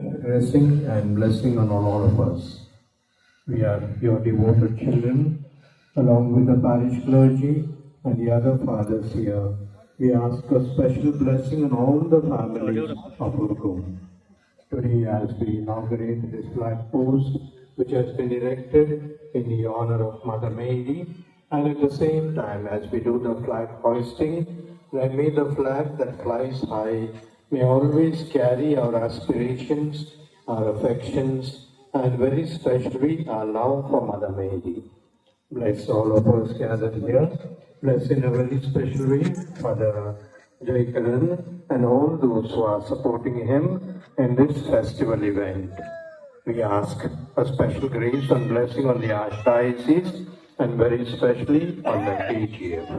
Blessing and blessing on all of us. We are your devoted children, along with the parish clergy and the other fathers here. We ask a special blessing on all the families of Urkum. Today, as we inaugurate this flag post, which has been erected in the honor of Mother Mary, and at the same time, as we do the flag hoisting, may the flag that flies high may always carry our aspirations, our affections, and very especially our love for Mother Mary. Bless all of us gathered here. Bless in a very special way Father Jaikaran and all those who are supporting him in this festival event. We ask a special grace and blessing on the Archdiocese and very especially on the KGF.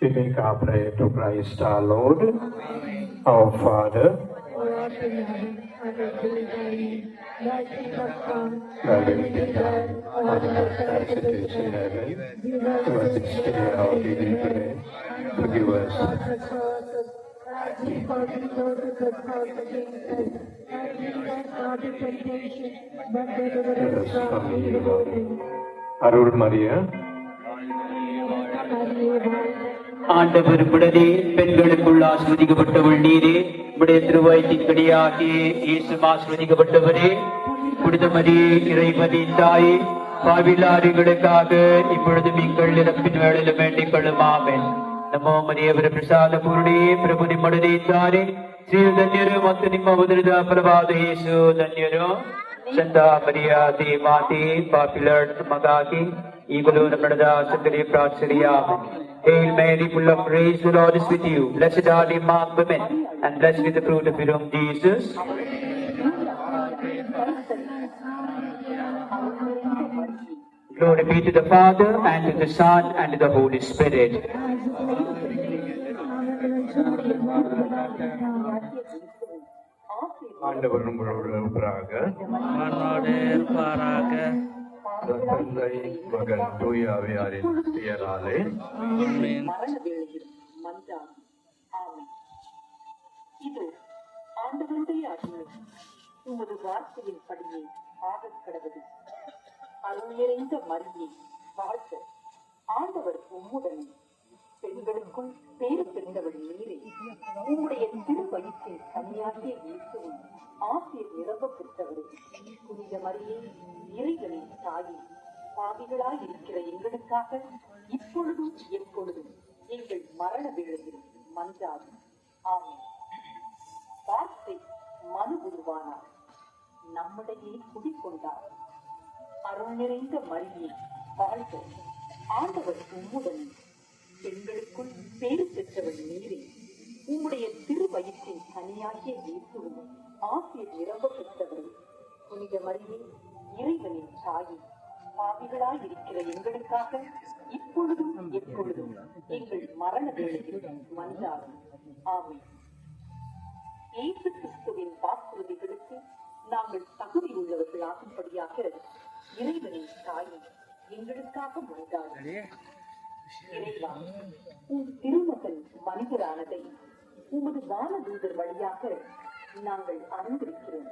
We make our prayer to Christ our Lord. Amen. Our Father, who art in heaven, hallowed be thy name. Thy kingdom come, thy will be done on earth as it is in heaven. Give us this day our daily bread. Forgive us our trespasses, as we forgive those who trespass against us. And lead us not into temptation, but deliver us from evil. Arul Maria. ஆண்டவர் விடதே பெண்களுக்குள் ஆஸ்வதிக்கப்பட்டவள் நீரே, உடைய திருவயிற்றின்கடியாகிய இயேசுவும் ஆஸ்வதிக்கப்பட்டவரே. புனிதமரி இறைவனின் தாயே, பாவிலாரிகளுக்காக இப்பொழுது நீங்கள் இறப்பின் வேளையிலும் வேண்டிக் கொள்ளும். ஆமென். நமோ மரியே பிரசாத பூர்ணியே, பிரபு நிம்மடனே தாரே, ஸ்ரீ ಧನ್ಯರು ಮತ್ತು ನಿಮ್ಮ ಉದರದ ಫಲವಾದ ಯೇಸು ಧನ್ಯರು. ಸಂತ ಮರಿಯಾ ದೇ ಮಾತೆ, ಪಾಪಿಲರ್ ಮಗಾಗಿ ಈಗಲೂ ನಮ್ಮದ ಸಂತರಿ ಪ್ರಾರ್ಥನೆಯ. Hail Mary, full of grace, the Lord is with you. Blessed are you among women, and blessed is the fruit of your womb, Jesus. Glory be to the Father, and to the Son, and to the Holy Spirit. ஆண்டவர் உங்களோடு இருப்பாராக. தந்தை மகன் தூயாவியாரின் பெயராலே இது ஆண்டவருடைய அருள். உமது வார்த்தையின் படியே ஆகக் கடவுது. அருள் நிறைந்த மரியே வாழ்க. ஆண்டவர் உம்முடனே, பெண்களுக்குள் பேறு பெற்றவள் நீரே. உம்முடைய திரு வயிற்றின் கனியாகிய இயேசுவும் ஆசீர் நிரம்ப பெற்றவரே. புனித மரியே, இறைவனின் தாயே, பாவிகளாய் இருக்கிற எங்களுக்காக இப்பொழுதும் எப்பொழுதும் எங்கள் மரண வேளையில் மன்றாடும். ஆமென். வார்த்தை மனு உருவானார், நம்முடையே குடிக்கொண்டார். அருள் நிறைந்த மரியே வாழ்க. ஆண்டவர் உம்முடனே, பெண்களுக்குள் பேறு பெற்றவள் நீரே. உம்முடைய திரு வயிற்றின் கனியாகிய இயேசுவும் ஆசீர் நிரம்ப பெற்றவரே. புனித மரியே, இறைவனின் தாயே, பாவிகளாய் இருக்கிற எங்களுக்காக இப்பொழுதும் எப்பொழுதும் எங்கள் மரண வேளையில் மன்றாடும். ஆமென். இயேசு கிறிஸ்துவின் வாக்குறுதிகளுக்கு நாங்கள் தகுதி உள்ளவர்கள் ஆகும்படியாக இறைவனின் தாயே, எங்களுக்காக மன்றாடும். இறைவா, உன் திருமகன் மனிதரானதை உமது வானதூதர் வழியாக நாங்கள் அறிந்திருக்கிறோம்.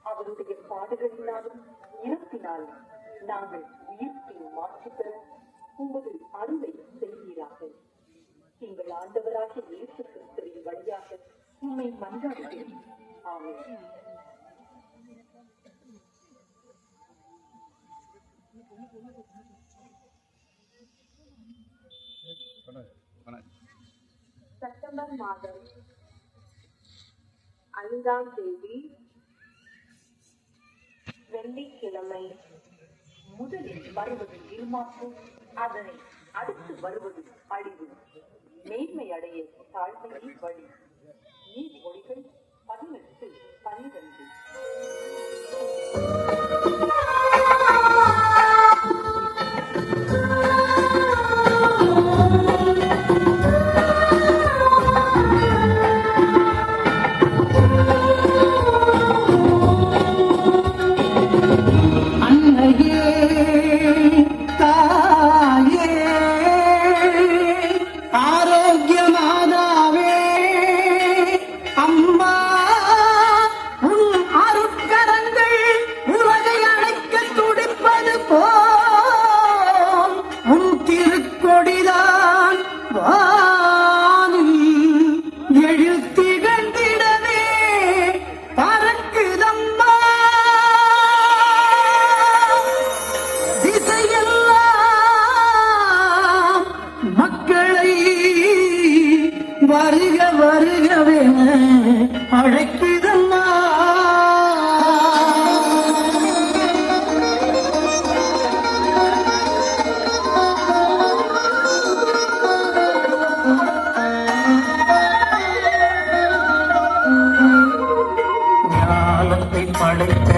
அவருடைய பாடுகளினாலும் இறப்பினாலும் நாங்கள் உயிர்ப்பின் மாற்று பெற உமது அருளை செய்வீராக. எங்கள் ஆண்டவராகிய இயேசு கிறிஸ்துவின் வழியாக உம்மை மன்றாடுகிறோம். ஆமென். செப்டம்பர் மாதம் 5ஆம் தேதி வெள்ளிக்கிழமை. முதலில் வருவது இருமாப்பு, அதனை அடுத்து வருவது அழிவு. மேன்மை அடைய தாழ்மையை வழி. நீதிமொழிகள் 18:12. ஆரோக்கிய மாதாவே, அம்மா படைத்த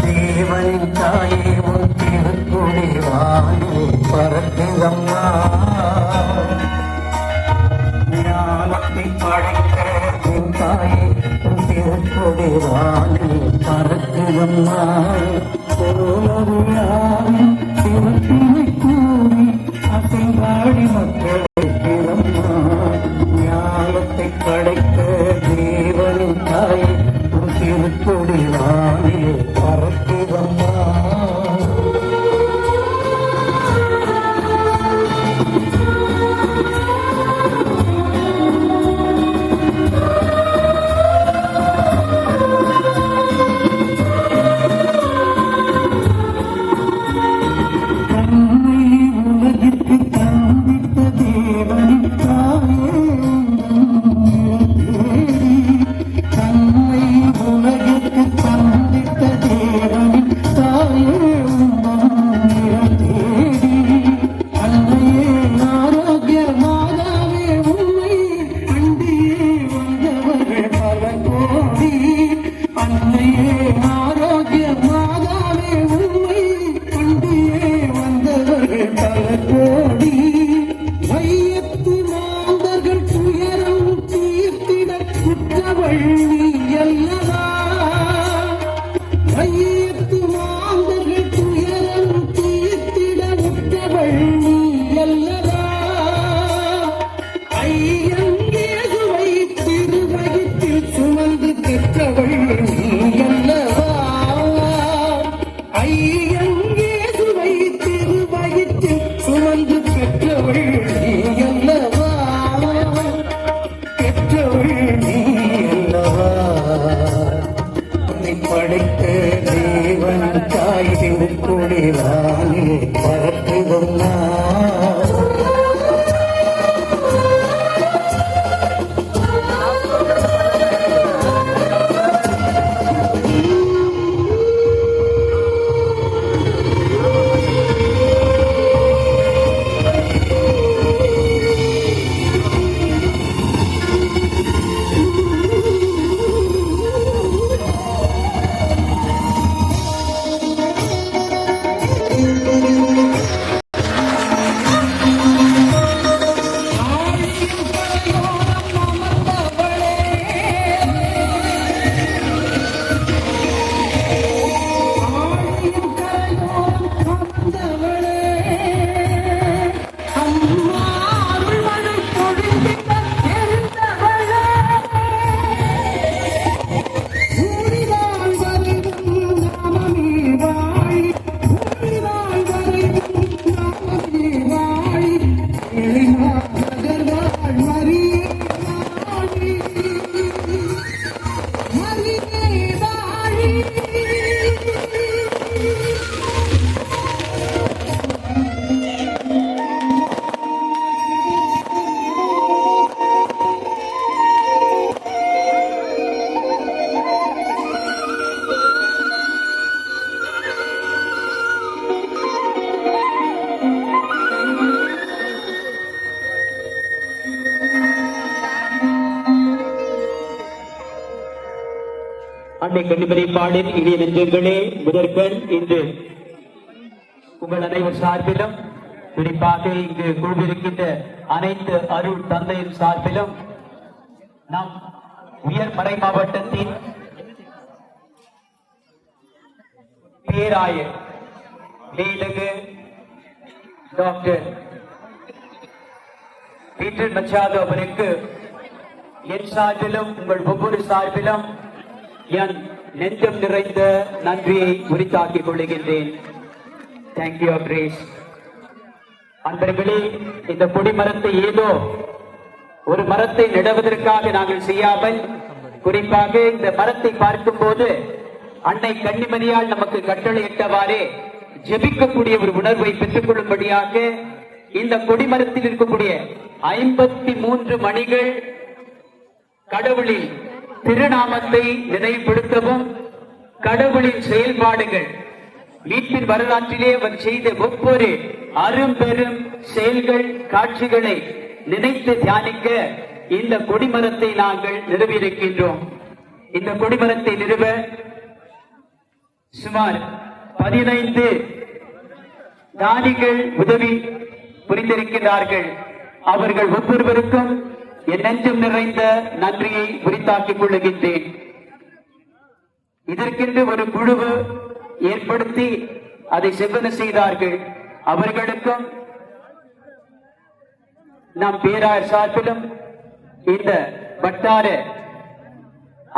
தேவனின் தாயே உன் திருக்குடி வானே பறக்குதம்மா. ஞானத்தை படைத்த என் தாயே உன் திருக்குடி வானே பறக்குதம்மா. கோலவிழாவின் சிவப்பினை கூறி அசைவாடி மக்கள் ஞானத்தை படைத்த தேவனின் தாயே உன் திருக்கொடி வானே பறக்குதம்மா. தன்னை உலகிற்கு தந்தித்த தேவனின் தாயே தன்னை உலகிற்கு தந்தித்த தேவனின் தாயே தேடி அன்னையே ஆரோக்கிய மாதாவே உண்மை அண்டியே வந்தவர்கள் பல கோடி. அன்னையே ஆரோக்கிய மாதாவே உண்மை அண்டியே வந்தவர்கள் பல கோடி. வையத்து மாந்தர்கள் துயரம் தீர்த்திட குற்றவள் நீ அல்லவா. வையத்து மாந்தர்கள் துயரம் தீர்த்திட உற்றவள் நீ அல்லவா. ஐயங்கேசுவை திருவயிற்றில் சுமந்து பெற்றவள் நீ அல்லவா. ஐயங்கேசுவை திருவயிற்றில் சுமந்து பெற்றவள் நீ அல்லவா. பெற்றவள் நீ அல்லவா. உன்னை படைத்த தேவன் தாய் திருக்குடி வானே பறக்குதம்மா. அன்னை கன்னிமரிப்பாளின் இனிய நெஞ்சங்களே, முதற்கண் இன்று உங்கள் அனைவர் சார்பிலும், குறிப்பாக இங்கு குழுவிருக்கின்ற அனைத்து அருள் தந்தையின் சார்பிலும், நம் உயர் மறை மாவட்டத்தின் பேராயர் மேலகு டாக்டர் பீட்டர் மச்சாதோ அவருக்கு என் சார்பிலும் உங்கள் ஒவ்வொரு சார்பிலும் என் நெஞ்சம் நிறைந்த நன்றியை உரித்தாக்கிக் கொள்ளுகின்றேன். Thank you grace. அன்பர்களே, இந்த கொடிமரத்தை ஏதோ ஒரு மரத்தை நடுவதற்காக நாங்கள் செய்யாமல், குறிப்பாக இந்த மரத்தை பார்க்கும் போது அன்னை கன்னிமரியால் நமக்கு கட்டளையிட்டவாறே ஜெபிக்கக்கூடிய ஒரு உணர்வை பெற்றுக் கொள்ளும்படியாக இந்த கொடிமரத்தில் இருக்கக்கூடிய 53 மணிகள் கடவுளின் திருநாமத்தை நினைவுபடுத்தவும், கடவுளின் செயல்பாடுகள், மீட்பின் வரலாற்றிலே அவர் செய்த ஒவ்வொரு அரும்பெரும் செயல்கள், காட்சிகளை நினைத்து தியானிக்க இந்த கொடிமரத்தை நாங்கள் நிறுவியிருக்கின்றோம். இந்த கொடிமரத்தை நிறுவ சுமார் 15 தானிகள் உதவி புரிந்திருக்கிறார்கள். அவர்கள் ஒவ்வொருவருக்கும் என் நெஞ்சம் நிறைந்த நன்றியை உரித்தாக்கிக் கொள்ளுகின்றேன். இதற்கென்று ஒரு குழுவு ஏற்படுத்தி அதை செவ்வன செய்தார்கள். அவர்களுக்கும் நம் பேராயர் சார்பிலும் இந்த வட்டார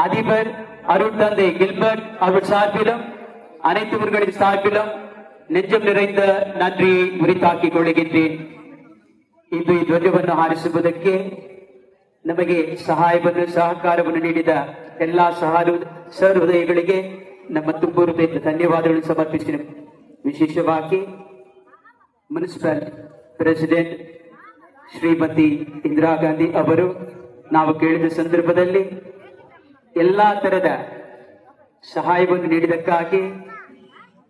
அதிபர் அருட்தந்தை கில்பர்ட் அவர் சார்பிலும் அனைத்துவர்களின் சார்பிலும் ನೆಂಜಂ ನಿರೈಂದ ನನ್ರಿ ಉರಿತಾಕಿಕೊಳ್ಳುತ್ತಿದ್ದೇನೆ. ಇಂದು ಈ ಧ್ವಜವನ್ನು ಹಾರಿಸುವುದಕ್ಕೆ ನಮಗೆ ಸಹಾಯವನ್ನು ಸಹಕಾರವನ್ನು ನೀಡಿದ ಎಲ್ಲಾ ಸಹೃದಯಗಳಿಗೆ ನಮ್ಮ ತುಂಬು ಹೃದಯದ ಧನ್ಯವಾದಗಳನ್ನು ಸಮರ್ಪಿಸುತ್ತೇನೆ. ವಿಶೇಷವಾಗಿ ಮುನ್ಸಿಪಲ್ ಪ್ರೆಸಿಡೆಂಟ್ ಶ್ರೀಮತಿ ಇಂದಿರಾ ಗಾಂಧಿ ಅವರು ನಾವು ಕೇಳಿದ ಸಂದರ್ಭದಲ್ಲಿ ಎಲ್ಲಾ ತರದ ಸಹಾಯವನ್ನು ನೀಡಿದಕ್ಕಾಗಿ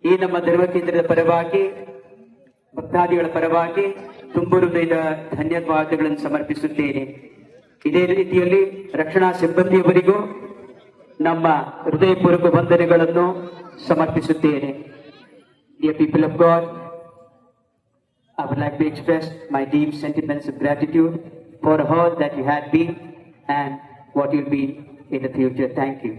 ಈ ನಮ್ಮ ಧರ್ಮ ಕೇಂದ್ರದ ಪರವಾಗಿ ಭಕ್ತಾದಿಗಳ ಪರವಾಗಿ ತುಂಬು ಹೃದಯದ ಧನ್ಯವಾದಗಳನ್ನು ಸಮರ್ಪಿಸುತ್ತೇನೆ. ಇದೇ ರೀತಿಯಲ್ಲಿ ರಕ್ಷಣಾ ಸಿಬ್ಬಂದಿಯವರಿಗೂ ನಮ್ಮ ಹೃದಯಪೂರ್ವಕ ವಂದನೆಗಳನ್ನು ಸಮರ್ಪಿಸುತ್ತೇನೆ. Dear people of God, I would like to express my deep sentiments of gratitude for all that you had been and what you'll be in the future. Thank you.